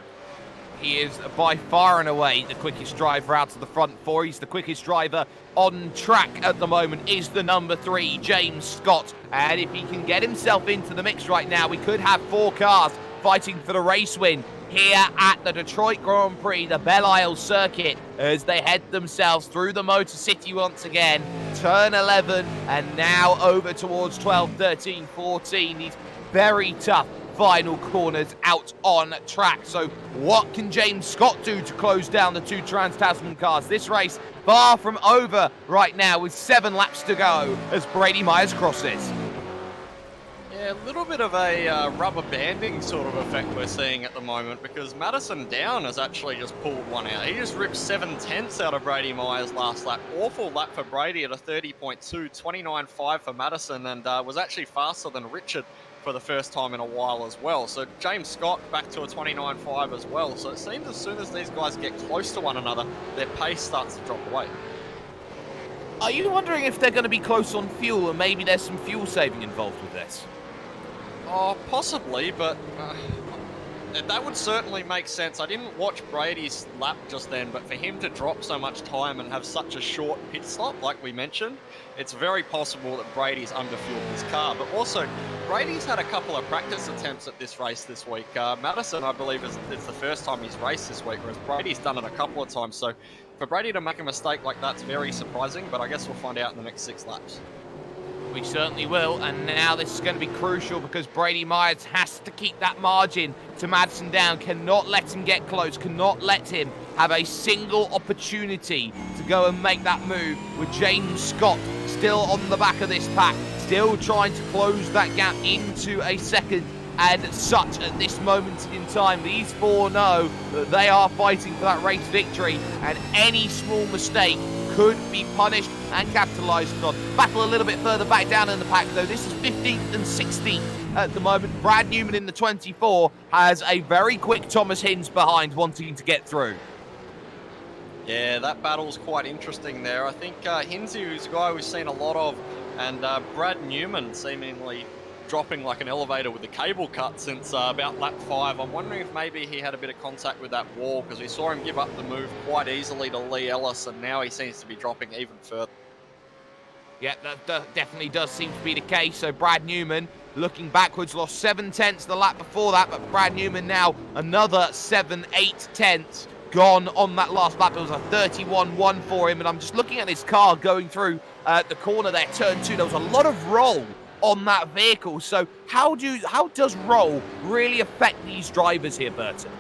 [SPEAKER 4] He is by far and away the quickest driver out of the front 4. He's the quickest driver on track at the moment, is the number 3, James Scott. And if he can get himself into the mix right now, we could have 4 cars fighting for the race win here at the Detroit Grand Prix, the Belle Isle circuit, as they head themselves through the Motor City once again. Turn 11, and now over towards 12, 13, 14. These very tough final corners out on track. So what can James Scott do to close down the 2 Trans-Tasman cars? This race far from over right now with 7 laps to go as Brady Myers crosses.
[SPEAKER 5] Yeah, a little bit of a rubber banding sort of effect we're seeing at the moment, because Madison Down has actually just pulled one out. He just ripped 7/10 out of Brady Myers last lap. Awful lap for Brady at a 30.2, 29.5 for Madison, and was actually faster than Richard for the first time in a while as well. So James Scott back to a 29.5 as well. So it seems as soon as these guys get close to one another, their pace starts to drop away.
[SPEAKER 4] Are you wondering if they're going to be close on fuel, and maybe there's some fuel saving involved with this?
[SPEAKER 5] Oh, possibly, but that would certainly make sense. I didn't watch Brady's lap just then, but for him to drop so much time and have such a short pit stop, like we mentioned, it's very possible that Brady's underfueled his car. But also, Brady's had a couple of practice attempts at this race this week. Madison, I believe, it's the first time he's raced this week, whereas Brady's done it a couple of times. So for Brady to make a mistake like that's very surprising, but I guess we'll find out in the next 6 laps.
[SPEAKER 4] We certainly will, and now this is going to be crucial because Brady Myers has to keep that margin to Madison Down, cannot let him get close, cannot let him have a single opportunity to go and make that move, with James Scott still on the back of this pack, still trying to close that gap into a second and such at this moment in time. These 4 know that they are fighting for that race victory, and any small mistake could be punished and capitalised on. Battle a little bit further back down in the pack though. This is 15th and 16th at the moment. Brad Newman in the 24 has a very quick Thomas Hinz behind, wanting to get through.
[SPEAKER 5] Yeah, that battle's quite interesting there. I think Hinsey is a guy we've seen a lot of, and Brad Newman seemingly dropping like an elevator with a cable cut since about lap 5. I'm wondering if maybe he had a bit of contact with that wall, because we saw him give up the move quite easily to Lee Ellis, and now he seems to be dropping even further.
[SPEAKER 4] Yeah, that definitely does seem to be the case. So Brad Newman looking backwards, lost 7 tenths the lap before that, but Brad Newman now another 7-8 tenths gone on that last lap. It was a 31-1 for him, and I'm just looking at his car going through the corner there, turn 2. There was a lot of roll on that vehicle. So how does roll really affect these drivers here, Burton?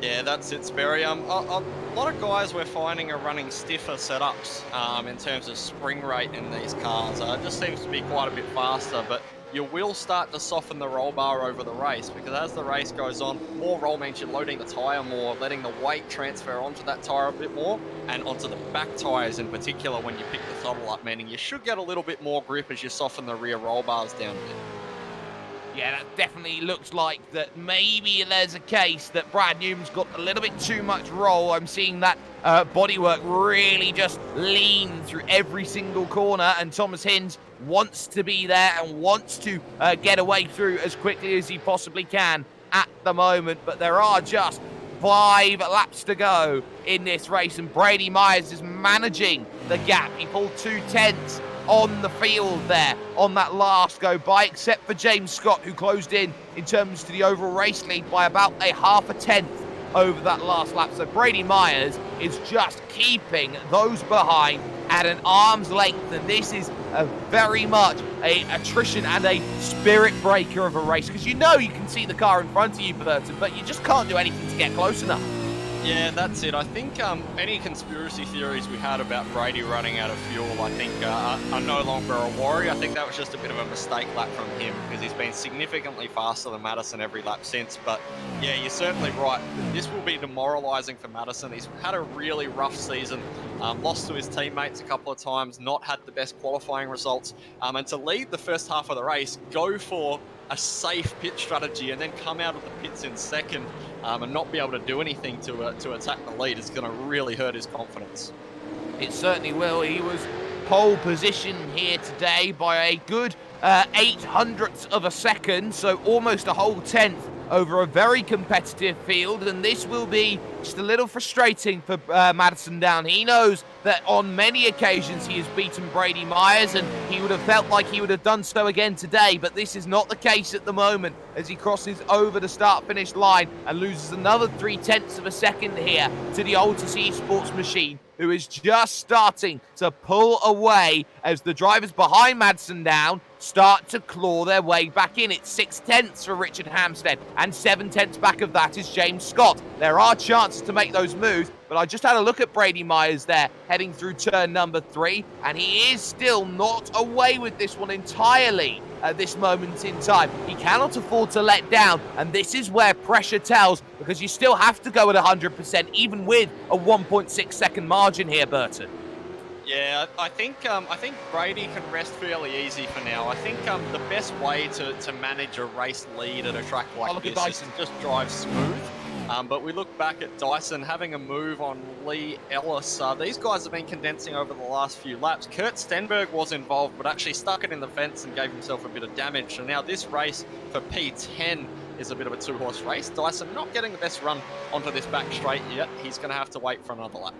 [SPEAKER 5] Yeah, that's it, Sperry. A lot of guys we're finding are running stiffer setups in terms of spring rate in these cars. It just seems to be quite a bit faster, but you will start to soften the roll bar over the race, because as the race goes on, more roll means you're loading the tyre more, letting the weight transfer onto that tyre a bit more, and onto the back tyres in particular when you pick the throttle up, meaning you should get a little bit more grip as you soften the rear roll bars down a bit.
[SPEAKER 4] Yeah, that definitely looks like that maybe there's a case that Brad Newman's got a little bit too much roll. I'm seeing that bodywork really just lean through every single corner, and Thomas Hinds wants to be there and wants to get away through as quickly as he possibly can at the moment. But there are just 5 laps to go in this race, and Brady Myers is managing the gap. He pulled 2 tenths on the field there on that last go by, except for James Scott, who closed in terms to the overall race lead by about a 0.5 tenth over that last lap. So Brady Myers is just keeping those behind at an arm's length, and this is a very much a attrition and a spirit breaker of a race, because you know you can see the car in front of you, Burton, but you just can't do anything to get close enough.
[SPEAKER 5] Yeah, that's it. I think any conspiracy theories we had about Brady running out of fuel, I think are no longer a worry. I think that was just a bit of a mistake lap from him, because he's been significantly faster than Madison every lap since. But yeah, you're certainly right. This will be demoralising for Madison. He's had a really rough season, lost to his teammates a couple of times, not had the best qualifying results. And to lead the first half of the race, go for a safe pit strategy and then come out of the pits in second and not be able to do anything to attack the lead is going to really hurt his confidence.
[SPEAKER 4] It certainly will. He was pole position here today by a good 0.08 of a second, so almost a whole tenth over a very competitive field, and this will be just a little frustrating for Madison Down. He knows that on many occasions he has beaten Brady Myers, and he would have felt like he would have done so again today, but this is not the case at the moment as he crosses over the start-finish line and loses another 0.3 of a second here to the Altus Esports machine, who is just starting to pull away as the drivers behind Madsen Down start to claw their way back in. It's 0.6 for Richard Hampstead, and 0.7 back of that is James Scott. There are chances to make those moves, but I just had a look at Brady Myers there, heading through turn number 3, and he is still not away with this one entirely at this moment in time. He cannot afford to let down, and this is where pressure tells, because you still have to go at 100%, even with a 1.6 second margin here, Burton.
[SPEAKER 5] Yeah, I think Brady can rest fairly easy for now. I think the best way to manage a race lead at a track like this is to just drive smooth. But we look back at Dyson having a move on Lee Ellis. These guys have been condensing over the last few laps. Kurt Stenberg was involved, but actually stuck it in the fence and gave himself a bit of damage. So now this race for P10 is a bit of a 2-horse race. Dyson not getting the best run onto this back straight yet. He's going to have to wait for another lap.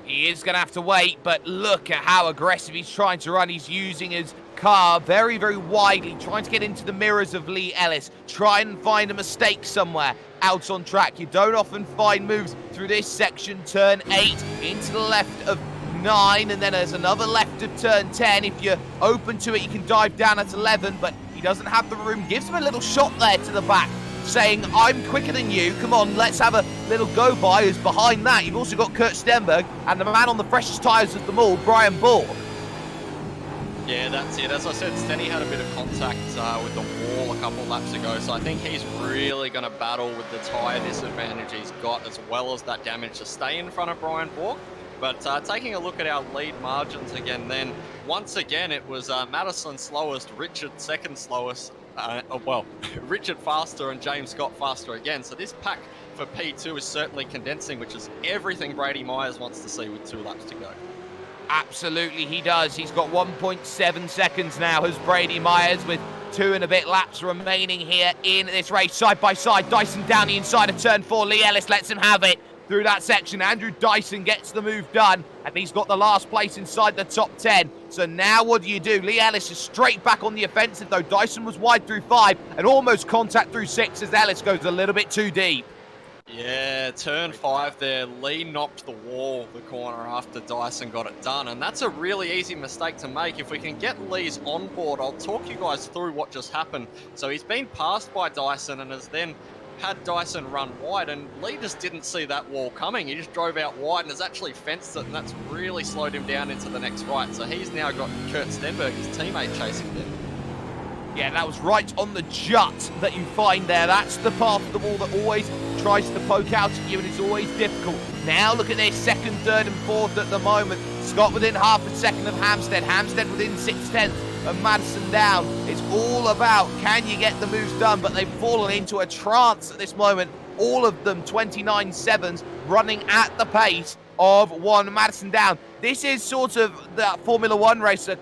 [SPEAKER 4] He is going to have to wait, but look at how aggressive he's trying to run. He's using his car very, very widely, trying to get into the mirrors of Lee Ellis, try and find a mistake somewhere out on track. You don't often find moves through this section. Turn 8 into the left of 9, and then there's another left of turn 10. If you're open to it, you can dive down at 11, but he doesn't have the room. Gives him a little shot there to the back, saying, I'm quicker than you, come on, let's have a little go-by. Who's behind that? You've also got Kurt Stenberg and the man on the freshest tyres of them all, Brian Ball.
[SPEAKER 5] Yeah, that's it. As I said, Stenny had a bit of contact with the wall a couple of laps ago, so I think he's really going to battle with the tyre disadvantage he's got, as well as that damage to stay in front of Brian Borg. But taking a look at our lead margins again then, once again it was Madison slowest, Richard second slowest, Richard faster and James Scott faster again. So this pack for P2 is certainly condensing, which is everything Brady Myers wants to see with 2 laps to go.
[SPEAKER 4] Absolutely, he does. He's got 1.7 seconds now, has Brady Myers, with 2 and a bit laps remaining here in this race. Side by side, Dyson down the inside of turn 4. Lee Ellis lets him have it through that section. Andrew Dyson gets the move done, and he's got the last place inside the top 10. So now what do? Lee Ellis is straight back on the offensive, though. Dyson was wide through 5 and almost contact through 6 as Ellis goes a little bit too deep.
[SPEAKER 5] Yeah, turn 5 there. Lee knocked the wall the corner after Dyson got it done, and that's a really easy mistake to make. If we can get Lee's on board, I'll talk you guys through what just happened. So he's been passed by Dyson and has then had Dyson run wide, and Lee just didn't see that wall coming. He just drove out wide and has actually fenced it, and that's really slowed him down into the next right. So he's now got Kurt Stenberg, his teammate, chasing him.
[SPEAKER 4] Yeah, that was right on the jut that you find there. That's the part of the wall that always tries to poke out at you, and it's always difficult. Now look at this, 2nd, 3rd and 4th at the moment. Scott within half a second of Hampstead. Hampstead within 6/10 of Madison Down. It's all about, can you get the moves done? But they've fallen into a trance at this moment. All of them 29.7s running at the pace of one Madison Down. This is sort of the Formula One race a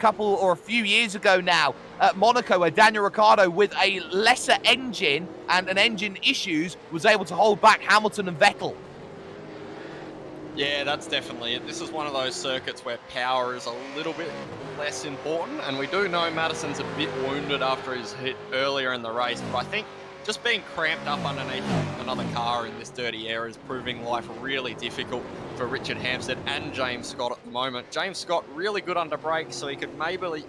[SPEAKER 4] few years ago now at Monaco, where Daniel Ricciardo, with a lesser engine and an engine issues, was able to hold back Hamilton and Vettel.
[SPEAKER 5] Yeah, that's definitely it. This is one of those circuits where power is a little bit less important, and we do know Madison's a bit wounded after his hit earlier in the race, but I think just being cramped up underneath another car in this dirty air is proving life really difficult for Richard Hampstead and James Scott at the moment. James Scott really good under brakes, so he could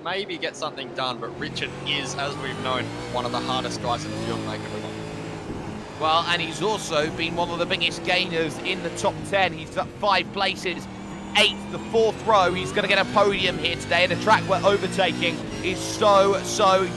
[SPEAKER 5] maybe get something done, but Richard is, as we've known, one of the hardest guys in the field making it on.
[SPEAKER 4] Well, and he's also been one of the biggest gainers in the top 10. He's up 5 places, 8th, the 4th row. He's going to get a podium here today in a track where overtaking is so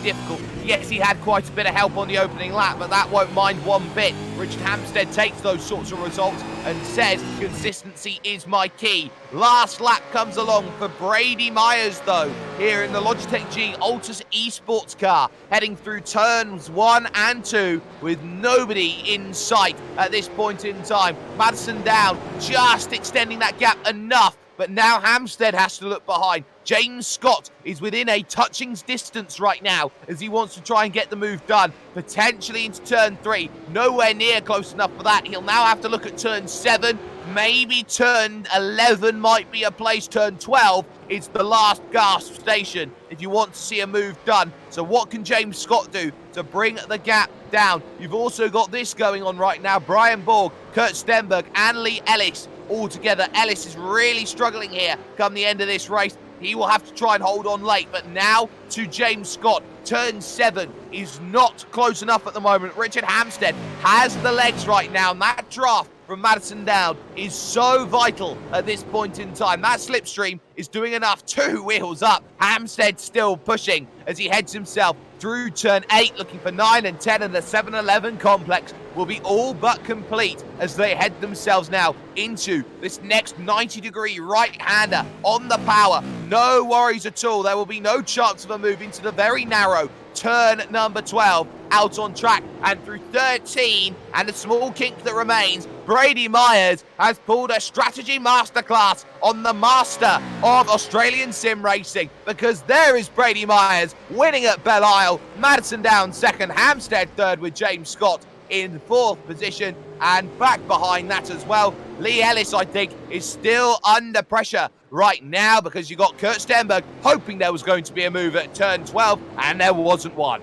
[SPEAKER 4] difficult. Yes, he had quite a bit of help on the opening lap, but that won't mind one bit. Richard Hampstead takes those sorts of results and says consistency is my key. Last lap comes along for Brady Myers, though, here in the Logitech G Altus Esports car, heading through turns 1 and 2 with nobody in sight at this point in time. Madison Down just extending that gap enough, but now Hampstead has to look behind. James Scott is within a touching's distance right now as he wants to try and get the move done, potentially into turn 3. Nowhere near close enough for that. He'll now have to look at turn 7. Maybe turn 11 might be a place. Turn 12 is the last gasp station if you want to see a move done. So what can James Scott do to bring the gap down? You've also got this going on right now. Brian Borg, Kurt Stenberg and Lee Ellis all together. Ellis is really struggling here come the end of this race. He will have to try and hold on late, but now to James Scott. Turn 7 is not close enough at the moment. Richard Hampstead has the legs right now, and that draft from Madison Down is so vital at this point in time. That slipstream is doing enough. 2 wheels up. Hampstead still pushing as he heads himself through turn 8, looking for 9 and 10, and the 7-11 complex will be all but complete as they head themselves now into this next 90-degree right-hander on the power. No worries at all. There will be no chance of a move into the very narrow turn number 12 out on track, and through 13 and the small kink that remains, Brady Myers has pulled a strategy masterclass on the master of Australian sim racing, because there is Brady Myers winning at Belle Isle, Madison Down 2nd, Hampstead 3rd with James Scott in 4th position, and back behind that as well, Lee Ellis, I think, is still under pressure right now because you got Kurt Stenberg hoping there was going to be a move at turn 12, and there wasn't one.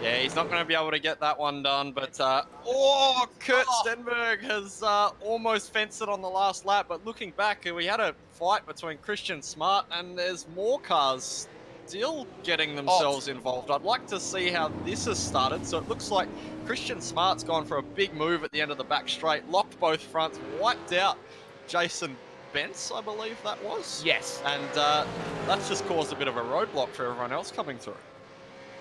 [SPEAKER 5] Yeah, he's not going to be able to get that one done, but Kurt Stenberg has almost fenced it on the last lap, but looking back, we had a fight between Christian Smart, and there's more cars still getting themselves involved. I'd like to see how this has started. So it looks like Christian Smart's gone for a big move at the end of the back straight, locked both fronts, wiped out Jason Bence, I believe that was.
[SPEAKER 4] Yes.
[SPEAKER 5] And that's just caused a bit of a roadblock for everyone else coming through.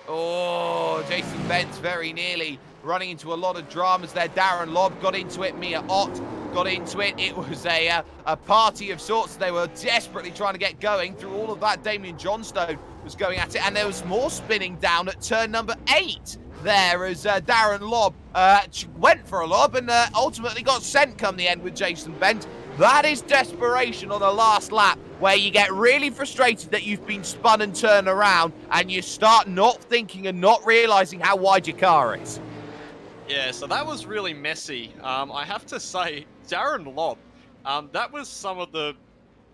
[SPEAKER 4] Oh, Jason Bence very nearly running into a lot of dramas there. Darren Lobb got into it. Mia Ott got into it. It was a party of sorts. They were desperately trying to get going through all of that. Damien Johnstone was going at it, and there was more spinning down at turn number 8 there as Darren Lobb went for a lob and ultimately got sent come the end with Jason Bent. That is desperation on the last lap where you get really frustrated that you've been spun and turned around, and you start not thinking and not realizing how wide your car is.
[SPEAKER 5] Yeah, so that was really messy. I have to say, Darren Lobb, that was some of the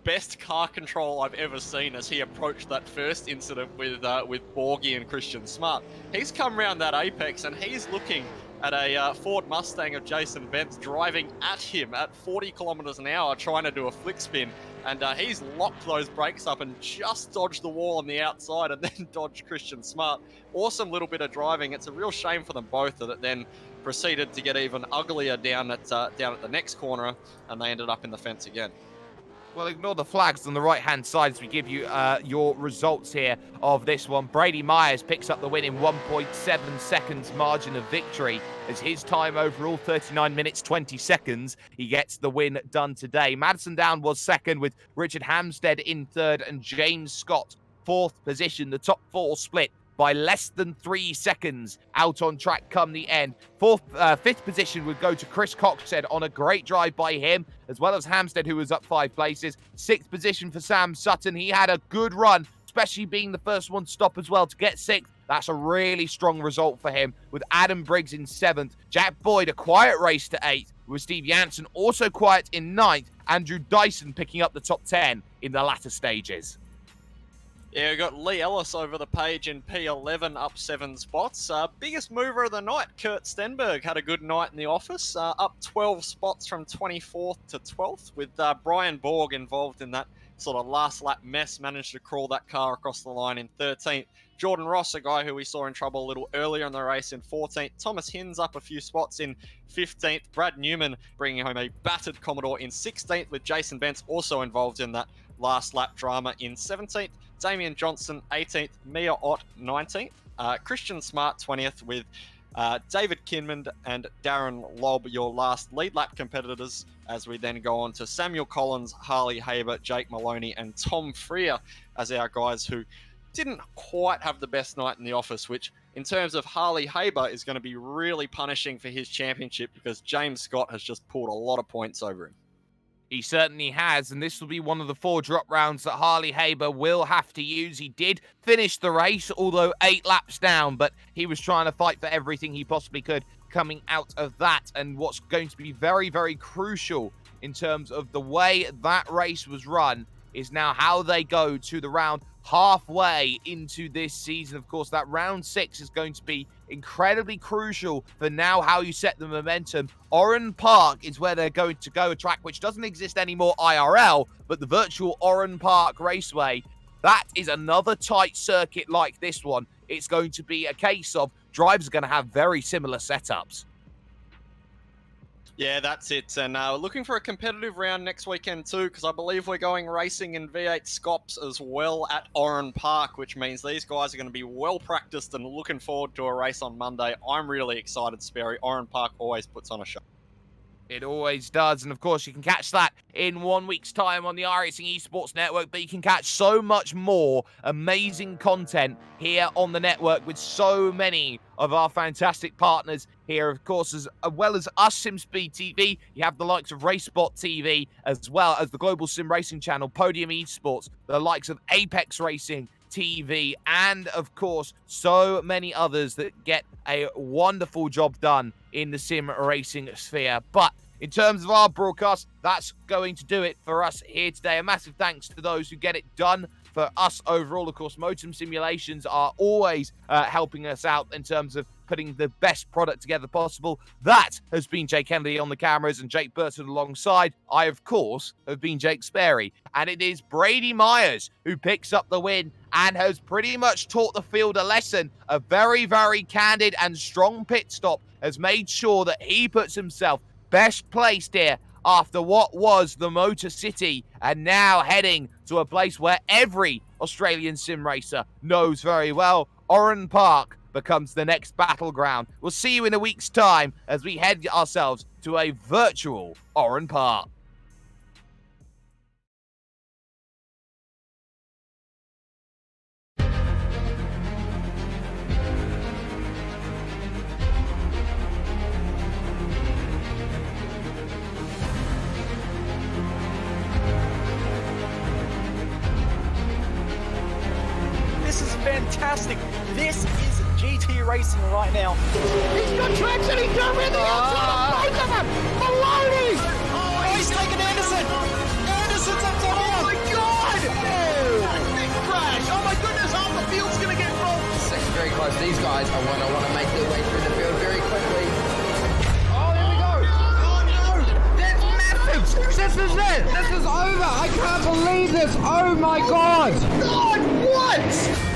[SPEAKER 5] best car control I've ever seen as he approached that first incident with Borgie and Christian Smart. He's come around that apex and he's looking at a Ford Mustang of Jason Bent's driving at him at 40 kilometers an hour trying to do a flick spin, and he's locked those brakes up and just dodged the wall on the outside and then dodged Christian Smart. Awesome little bit of driving. It's a real shame for them both that it then proceeded to get even uglier down at the next corner, and they ended up in the fence again.
[SPEAKER 4] Well, ignore the flags on the right-hand side as we give you your results here of this one. Brady Myers picks up the win in 1.7 seconds margin of victory as his time overall, 39 minutes, 20 seconds. He gets the win done today. Madison Down was second with Richard Hamstead in third and James Scott fourth position. The top four split by less than 3 seconds out on track come the end. Fifth position would go to Chris Coxhead on a great drive by him, as well as Hamstead, who was up 5 places. Sixth position for Sam Sutton. He had a good run, especially being the first one to stop as well to get sixth. That's a really strong result for him, with Adam Briggs in 7th. Jack Boyd, a quiet race to 8th, with Steve Janssen also quiet in 9th. Andrew Dyson picking up the top 10 in the latter stages.
[SPEAKER 5] Yeah, we got Lee Ellis over the page in P11, up 7 spots. Biggest mover of the night, Kurt Stenberg, had a good night in the office, up 12 spots from 24th to 12th, with Brian Borg involved in that sort of last lap mess, managed to crawl that car across the line in 13th. Jordan Ross, a guy who we saw in trouble a little earlier in the race, in 14th. Thomas Hinz up a few spots in 15th. Brad Newman bringing home a battered Commodore in 16th, with Jason Bentz also involved in that last lap drama in 17th. Damian Johnson 18th, Mia Ott 19th, Christian Smart 20th, with David Kinmond and Darren Lobb, your last lead lap competitors, as we then go on to Samuel Collins, Harley Haber, Jake Maloney and Tom Freer as our guys who didn't quite have the best night in the office, which in terms of Harley Haber is going to be really punishing for his championship because James Scott has just pulled a lot of points over him.
[SPEAKER 4] He certainly has, and this will be one of the 4 drop rounds that Harley Haber will have to use. He did finish the race, although 8 laps down, but he was trying to fight for everything he possibly could coming out of that. And what's going to be very, very crucial in terms of the way that race was run is now how they go to the round halfway into this season. Of course, that round 6 is going to be incredibly crucial for now how you set the momentum. Oran Park is where they're going to go, a track which doesn't exist anymore IRL, but the virtual Oran Park Raceway. That is another tight circuit like this one. It's going to be a case of drivers are going to have very similar setups.
[SPEAKER 5] Yeah, that's it. And looking for a competitive round next weekend too, because I believe we're going racing in V8 Scops as well at Oran Park, which means these guys are going to be well practiced and looking forward to a race on Monday. I'm really excited, Sperry. Oran Park always puts on a show.
[SPEAKER 4] It always does. And of course, you can catch that in 1 week's time on the iRacing Esports Network. But you can catch so much more amazing content here on the network with so many of our fantastic partners here, of course, as well as us, SimSpeed TV. You have the likes of RaceBot TV, as well as the Global Sim Racing channel, Podium Esports, the likes of Apex Racing TV, and of course, so many others that get a wonderful job done in the sim racing sphere. But in terms of our broadcast, that's going to do it for us here today. A massive thanks to those who get it done for us overall. Of course, Motum Simulations are always helping us out in terms of putting the best product together possible. That has been Jake Kennedy on the cameras and Jake Burton alongside. I, of course, have been Jake Sperry. And it is Brady Myers who picks up the win and has pretty much taught the field a lesson. A very, very candid and strong pit stop has made sure that he puts himself best placed here after what was the Motor City, and now heading to a place where every Australian sim racer knows very well. Oran Park becomes the next battleground. We'll see you in a week's time as we head ourselves to a virtual Oran Park.
[SPEAKER 1] fantastic. This is GT racing right now.
[SPEAKER 2] He's got traction, he's going around the outside of both of them! Maloney!
[SPEAKER 1] Oh, he's taking Anderson. Anderson's up to
[SPEAKER 2] Oh my god! Big crash! Oh my goodness, half the field's gonna get rolled!
[SPEAKER 3] Second very close. These guys I want to make their way through the field very quickly. Oh, there we go. Oh no! That's massive. This is it. This is over. I can't believe this. Oh my god.
[SPEAKER 2] God, what?